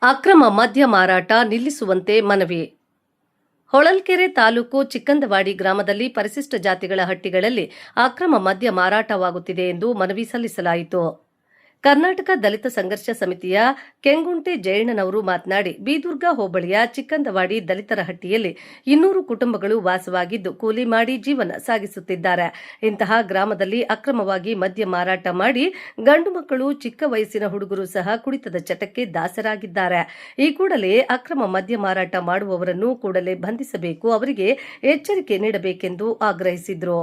ಅಕ್ರಮ ಮದ್ಯ ಮಾರಾಟ ನಿಲ್ಲಿಸುವಂತೆ ಮನವಿ. ಹೊಳಲ್ಕೆರೆ ತಾಲೂಕು ಚಿಕ್ಕಂದವಾಡಿ ಗ್ರಾಮದಲ್ಲಿ ಪರಿಶಿಷ್ಟ ಜಾತಿಗಳ ಹಟ್ಟಿಗಳಲ್ಲಿ ಅಕ್ರಮ ಮದ್ಯ ಮಾರಾಟವಾಗುತ್ತಿದೆ ಎಂದು ಮನವಿ ಸಲ್ಲಿಸಲಾಯಿತು. ಕರ್ನಾಟಕ ದಲಿತ ಸಂಘರ್ಷ ಸಮಿತಿಯ ಕೆಂಗುಂಟೆ ಜಯಣ್ಣನವರು ಮಾತನಾಡಿ, ಬೀದುರ್ಗ ಹೋಬಳಿಯ ಚಿಕ್ಕಂದವಾಡಿ ದಲಿತರ ಹಟ್ಟಿಯಲ್ಲಿ 200 ಕುಟುಂಬಗಳು ವಾಸವಾಗಿದ್ದು ಕೂಲಿ ಮಾಡಿ ಜೀವನ ಸಾಗಿಸುತ್ತಿದ್ದಾರೆ. ಇಂತಹ ಗ್ರಾಮದಲ್ಲಿ ಅಕ್ರಮವಾಗಿ ಮದ್ಯ ಮಾರಾಟ ಮಾಡಿ ಗಂಡು ಮಕ್ಕಳು, ಚಿಕ್ಕ ವಯಸ್ಸಿನ ಹುಡುಗರು ಸಹ ಕುಡಿತದ ಚಟಕ್ಕೆ ದಾಸರಾಗಿದ್ದಾರೆ. ಈ ಕೂಡಲೇ ಅಕ್ರಮ ಮದ್ಯ ಮಾರಾಟ ಮಾಡುವವರನ್ನು ಕೂಡಲೇ ಬಂಧಿಸಬೇಕು, ಅವರಿಗೆ ಎಚ್ಚರಿಕೆ ನೀಡಬೇಕೆಂದು ಆಗ್ರಹಿಸಿದರು.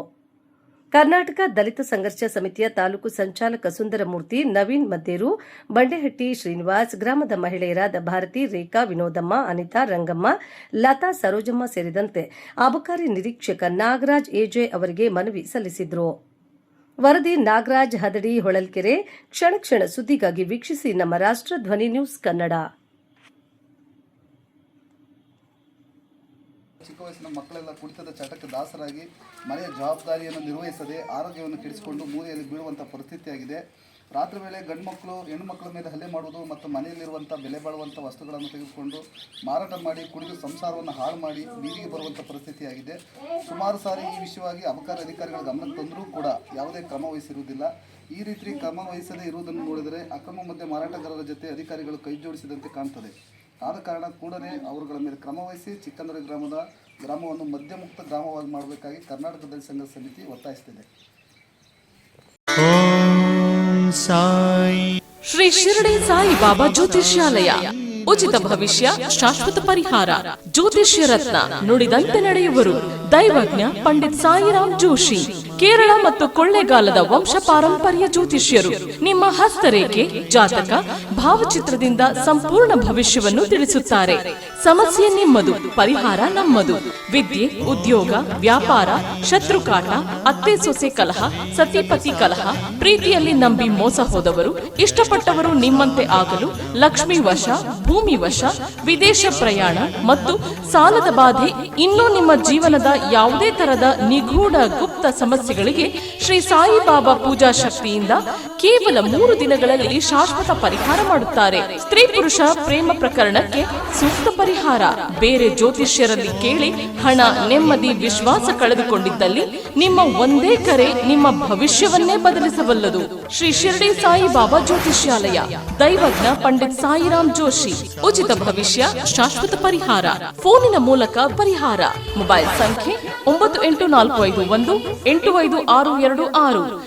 ಕರ್ನಾಟಕ ದಲಿತ ಸಂಘರ್ಷ ಸಮಿತಿಯ ತಾಲೂಕು ಸಂಚಾಲಕ ಸುಂದರಮೂರ್ತಿ, ನವೀನ್ ಮದ್ದೇರು, ಬಂಡೆಹಟ್ಟಿ ಶ್ರೀನಿವಾಸ್, ಗ್ರಾಮದ ಮಹಿಳೆಯರಾದ ಭಾರತಿ, ರೇಖಾ, ವಿನೋದಮ್ಮ, ಅನಿತಾ, ರಂಗಮ್ಮ, ಲತಾ, ಸರೋಜಮ್ಮ ಸೇರಿದಂತೆ ಅಬಕಾರಿ ನಿರೀಕ್ಷಕ ನಾಗರಾಜ್ ಎಜೆ ಅವರಿಗೆ ಮನವಿ ಸಲ್ಲಿಸಿದರು. ವರದಿ ನಾಗರಾಜ್ ಹದಡಿ, ಹೊಳಲ್ಕೆರೆ. ಕ್ಷಣ ಕ್ಷಣ ಸುದ್ದಿಗಾಗಿ ವೀಕ್ಷಿಸಿ ನಮ್ಮ ರಾಷ್ಟ್ರ ಧ್ವನಿ ನ್ಯೂಸ್ ಕನ್ನಡ. ಚಿಕ್ಕ ವಯಸ್ಸಿನ ಮಕ್ಕಳೆಲ್ಲ ಕುಡಿತದ ಚಟಕ್ಕೆ ದಾಸರಾಗಿ ಮನೆಯ ಜವಾಬ್ದಾರಿಯನ್ನು ನಿರ್ವಹಿಸದೆ ಆರೋಗ್ಯವನ್ನು ಕೆಡಿಸಿಕೊಂಡು ಮೂಲೆಯಲ್ಲಿ ಬೀಳುವಂಥ ಪರಿಸ್ಥಿತಿಯಾಗಿದೆ. ರಾತ್ರಿ ವೇಳೆ ಗಂಡು ಮಕ್ಕಳು ಹೆಣ್ಣು ಮಕ್ಕಳ ಮೇಲೆ ಹಲ್ಲೆ ಮಾಡುವುದು ಮತ್ತು ಮನೆಯಲ್ಲಿರುವಂಥ ಬೆಲೆ ಬಾಳುವಂಥ ವಸ್ತುಗಳನ್ನು ತೆಗೆದುಕೊಂಡು ಮಾರಾಟ ಮಾಡಿ ಕುಡಿದು ಸಂಸಾರವನ್ನು ಹಾಳು ಮಾಡಿ ಬೀದಿಗೆ ಬರುವಂಥ ಪರಿಸ್ಥಿತಿಯಾಗಿದೆ. ಸುಮಾರು ಸಾರಿ ಈ ವಿಷಯವಾಗಿ ಅಬಕಾರಿ ಅಧಿಕಾರಿಗಳ ಗಮನಕ್ಕೆ ತಂದರೂ ಕೂಡ ಯಾವುದೇ ಕ್ರಮ ವಹಿಸಿರುವುದಿಲ್ಲ. ಈ ರೀತಿ ಕ್ರಮ ವಹಿಸದೇ ಇರುವುದನ್ನು ನೋಡಿದರೆ ಅಕ್ರಮ ಮದ್ಯ ಮಾರಾಟಗಾರರ ಜೊತೆ ಅಧಿಕಾರಿಗಳು ಕೈ ಜೋಡಿಸಿದಂತೆ ಕಾಣುತ್ತದೆ. ಆದ ಕಾರಣ ಕೂಡಲೇ ಅವರುಗಳ ಮೇಲೆ ಕ್ರಮ ವಹಿಸಿ ಚಿಕ್ಕಂದವಾಡಿ ಗ್ರಾಮವನ್ನು ಮದ್ಯಮುಕ್ತ ಗ್ರಾಮವಾಗಿ ಮಾಡಬೇಕಾಗಿ ಕರ್ನಾಟಕ ದಲಿತ ಸಂಘರ್ಷ ಸಮಿತಿ ಒತ್ತಾಯಿಸುತ್ತಿದೆ. ಶ್ರೀ ಶಿರಡಿ ಸಾಯಿ ಬಾಬಾ ಜ್ಯೋತಿಷ್ಯಾಲಯ. ಉಚಿತ ಭವಿಷ್ಯ, ಶಾಶ್ವತ ಪರಿಹಾರ. ಜ್ಯೋತಿಷ್ಯ ರತ್ನ, ನುಡಿದಂತೆ ನಡೆಯುವರು. ದೈವಜ್ಞ ಪಂಡಿತ್ ಸಾಯಿರಾಮ್ ಜೋಶಿ. ಕೇರಳ ಮತ್ತು ಕೊಳ್ಳೇಗಾಲದ ವಂಶ ಪಾರಂಪರ್ಯ ಜ್ಯೋತಿಷ್ಯರು. ನಿಮ್ಮ ಹಸ್ತರೇಖೆ, ಜಾತಕ, ಭಾವಚಿತ್ರದಿಂದ ಸಂಪೂರ್ಣ ಭವಿಷ್ಯವನ್ನು ತಿಳಿಸುತ್ತಾರೆ. ಸಮಸ್ಯೆ ನಿಮ್ಮದು, ಪರಿಹಾರ ನಮ್ಮದು. ವಿದ್ಯೆ, ಉದ್ಯೋಗ, ವ್ಯಾಪಾರ, ಶತ್ರುಕಾಟ, ಅತ್ತೆ ಸೊಸೆ ಕಲಹ, ಸತಿಪತಿ ಕಲಹ, ಪ್ರೀತಿಯಲ್ಲಿ ನಂಬಿ ಮೋಸ ಹೋದವರು, ಇಷ್ಟಪಟ್ಟವರು ನಿಮ್ಮಂತೆ ಆಗಲು, ಲಕ್ಷ್ಮೀ ವಶ, ಭೂಮಿ ವಶ, ವಿದೇಶ ಪ್ರಯಾಣ ಮತ್ತು ಸಾಲದ ಬಾಧೆ, ಇನ್ನೂ ನಿಮ್ಮ ಜೀವನದ ಯಾವುದೇ ತರದ ನಿಗೂಢ ಗುಪ್ತ ಸಮಸ್ಯೆಗಳಿಗೆ ಶ್ರೀ ಸಾಯಿಬಾಬಾ ಪೂಜಾ ಶಕ್ತಿಯಿಂದ ಕೇವಲ 3 ದಿನಗಳಲ್ಲಿ ಶಾಶ್ವತ ಪರಿಹಾರ ಮಾಡುತ್ತಾರೆ. ಸ್ತ್ರೀ ಪುರುಷ ಪ್ರೇಮ ಪ್ರಕರಣಕ್ಕೆ ಸೂಕ್ತ ಪರಿಹಾರ. ಬೇರೆ ಜ್ಯೋತಿಷ್ಯರಲ್ಲಿ ಕೇಳಿ ಹಣ, ನೆಮ್ಮದಿ, ವಿಶ್ವಾಸ ಕಳೆದುಕೊಂಡಿದ್ದಲ್ಲಿ ನಿಮ್ಮ ಒಂದೇ ಕರೆ ನಿಮ್ಮ ಭವಿಷ್ಯವನ್ನೇ ಬದಲಿಸಬಲ್ಲದು. ಶ್ರೀ ಶಿರಡಿ ಸಾಯಿ ಬಾಬಾ ಜ್ಯೋತಿಷ್ಯಾಲಯ. ದೈವಜ್ಞ ಪಂಡಿತ್ ಸಾಯಿರಾಮ್ ಜೋಶಿ. ಉಚಿತ ಭವಿಷ್ಯ, ಶಾಶ್ವತ ಪರಿಹಾರ. ಫೋನಿನ ಮೂಲಕ ಪರಿಹಾರ. ಮೊಬೈಲ್ ಸಂಖ್ಯೆ 9845185626.